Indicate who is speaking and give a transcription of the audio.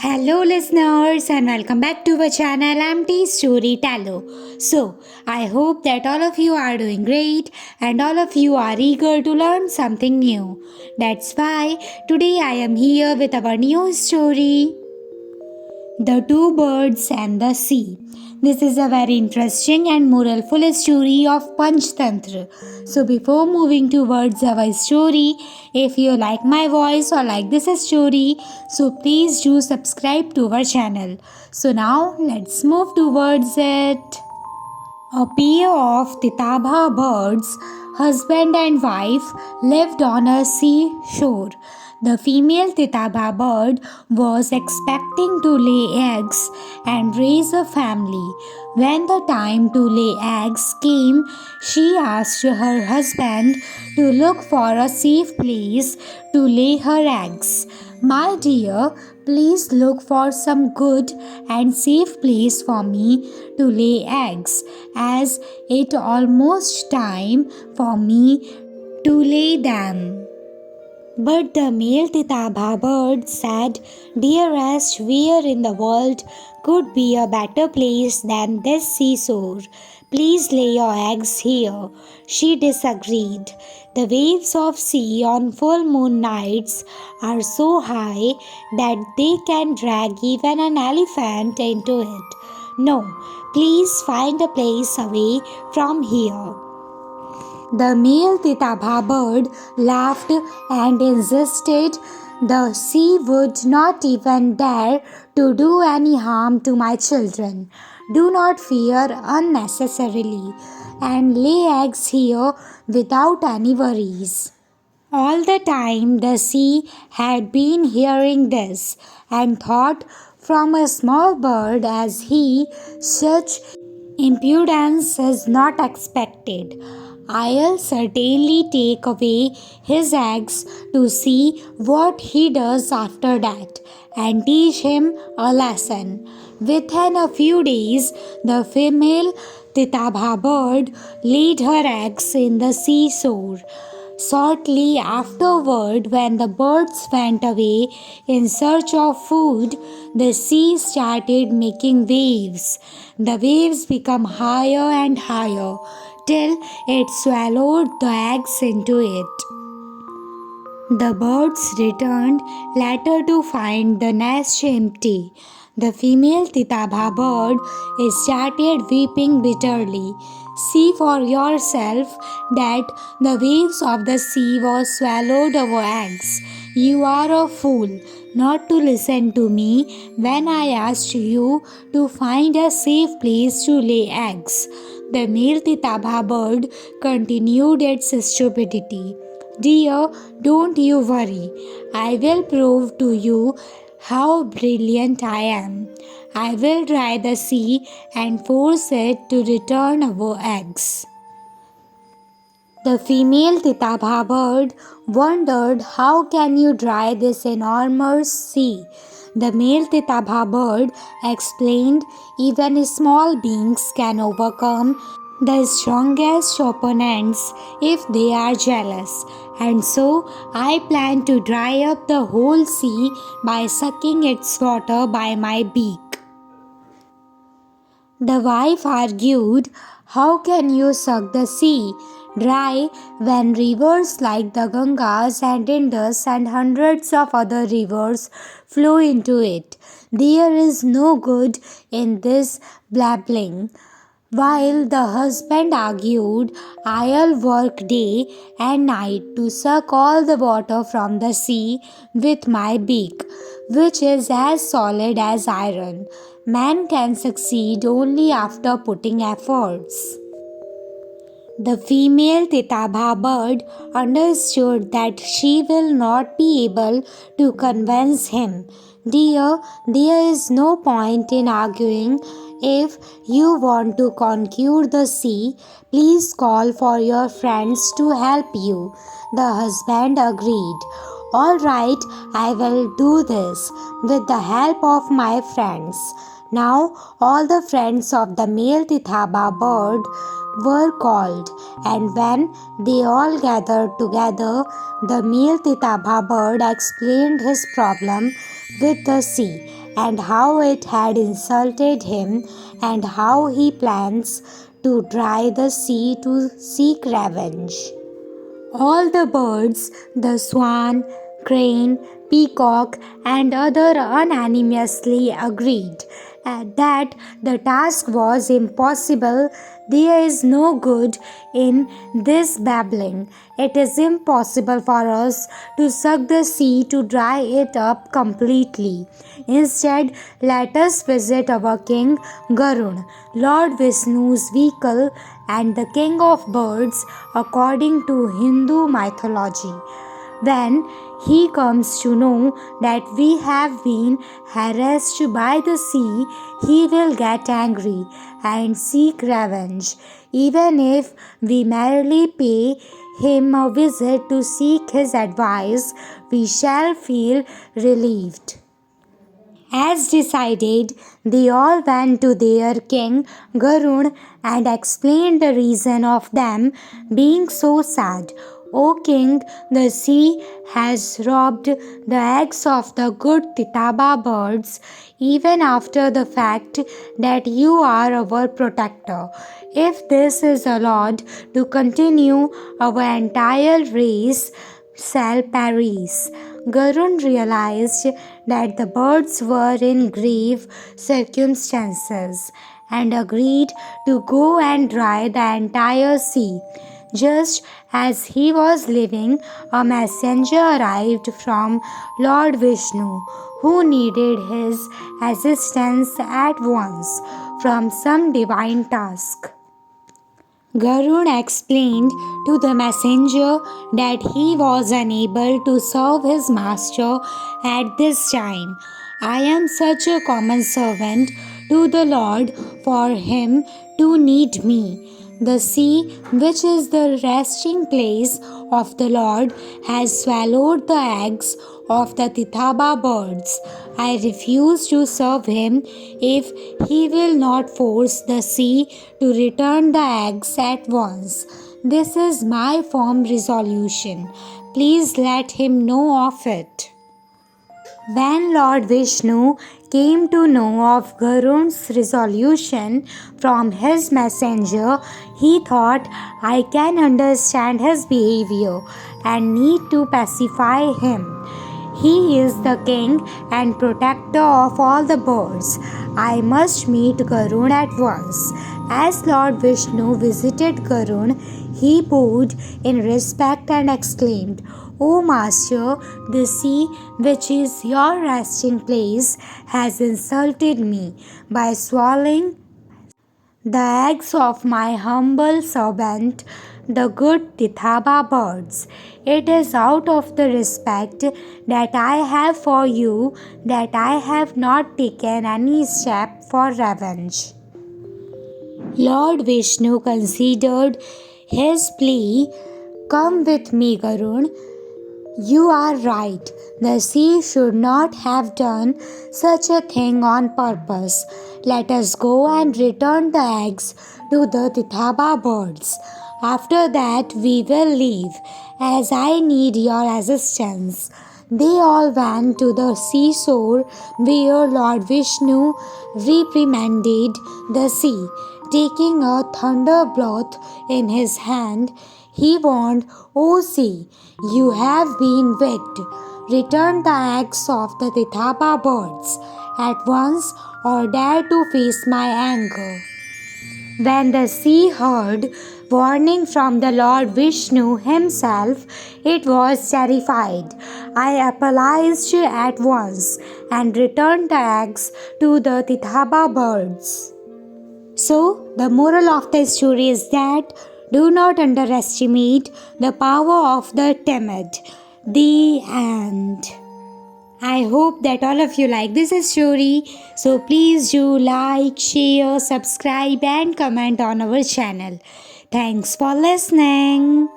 Speaker 1: Hello, listeners, and welcome back to our channel. I'm Storyteller. So, I hope that all of you are doing great and all of you are eager to learn something new. That's why today I am here with our new story. The Two Birds and the Sea. This is a very interesting and moralful story of Panchtantra. So before moving towards our story, if you like my voice or like this story, so please do subscribe to our channel. So now let's move towards it. A pair of Titaba birds, husband and wife, lived on a seashore. The female Titaba bird was expecting to lay eggs and raise a family. When the time to lay eggs came, she asked her husband to look for a safe place to lay her eggs. My dear, please look for some good and safe place for me to lay eggs, as it almost time for me to lay them. But the male Titaba bird said, Dearest, where in the world could be a better place than this seashore? Please lay your eggs here. She disagreed. The waves of sea on full moon nights are so high that they can drag even an elephant into it. No, please find a place away from here. The male Titaba bird laughed and insisted the sea would not even dare to do any harm to my children. Do not fear unnecessarily and lay eggs here without any worries. All the time the sea had been hearing this and thought, from a small bird as he, such impudence is not expected. I'll certainly take away his eggs to see what he does after that and teach him a lesson. Within a few days, the female Titaba bird laid her eggs in the seashore. Shortly afterward, when the birds went away in search of food, the sea started making waves. The waves became higher and higher till it swallowed the eggs into it. The birds returned later to find the nest empty. The female Titaba bird started weeping bitterly. See for yourself that the waves of the sea were swallowed our eggs. You are a fool not to listen to me when I asked you to find a safe place to lay eggs. The male Titaba bird continued its stupidity. Dear, don't you worry. I will prove to you how brilliant I am. I will dry the sea and force it to return our eggs. The female Titaba bird wondered, how can you dry this enormous sea? The male Titaba bird explained, even small beings can overcome the strongest opponents if they are jealous. And so I plan to dry up the whole sea by sucking its water by my beak. The wife argued, how can you suck the sea dry when rivers like the Gangas and Indus and hundreds of other rivers flow into it? There is no good in this blabbling. While the husband argued, I'll work day and night to suck all the water from the sea with my beak, which is as solid as iron. Man can succeed only after putting efforts. The female Titaba bird understood that she will not be able to convince him. Dear, there is no point in arguing. If you want to conquer the sea, please call for your friends to help you. The husband agreed. All right, I will do this with the help of my friends. Now, all the friends of the male Titaba bird were called, and when they all gathered together, the male Titaba bird explained his problem with the sea and how it had insulted him, and how he plans to dry the sea to seek revenge. All the birds, the swan, crane, peacock, and other unanimously agreed that the task was impossible. There is no good in this babbling. It is impossible for us to suck the sea to dry it up completely. Instead, let us visit our king Garud, Lord Vishnu's vehicle and the king of birds according to Hindu mythology. When he comes to know that we have been harassed by the sea, he will get angry and seek revenge. Even if we merely pay him a visit to seek his advice, we shall feel relieved. As decided, they all went to their king Garud and explained the reason of them being so sad. O king, the sea has robbed the eggs of the good Titaba birds even after the fact that you are our protector. If this is allowed to continue, our entire race shall perish. Garud realized that the birds were in grave circumstances and agreed to go and dry the entire sea. Just as he was leaving, a messenger arrived from Lord Vishnu, who needed his assistance at once from some divine task. Garud explained to the messenger that he was unable to serve his master at this time. I am such a common servant to the Lord for him to need me. The sea, which is the resting place of the Lord, has swallowed the eggs of the Tithaba birds. I refuse to serve him if he will not force the sea to return the eggs at once. This is my firm resolution. Please let him know of it. When Lord Vishnu came to know of Garud's resolution from his messenger, he thought, I can understand his behavior and need to pacify him. He is the king and protector of all the birds. I must meet Garud at once. As Lord Vishnu visited Garud, he bowed in respect and exclaimed, O Master, the sea, which is your resting place, has insulted me by swallowing the eggs of my humble servant, the good Tithaba birds. It is out of the respect that I have for you that I have not taken any step for revenge. Lord Vishnu considered his plea. Come with me, Garud. You are right. The sea should not have done such a thing on purpose. Let us go and return the eggs to the Tithaba birds. After that, we will leave, as I need your assistance. They all went to the seashore where Lord Vishnu reprimanded the sea. Taking a thunderbolt in his hand, he warned, O sea, you have been wicked. Return the eggs of the Tithaba birds at once or dare to face my anger. When the sea heard warning from the Lord Vishnu himself, it was terrified. I apologized at once and returned the eggs to the Tithaba birds. So, the moral of the story is that do not underestimate the power of the timid. The end. I hope that all of you like this story. So please do like, share, subscribe and comment on our channel. Thanks for listening.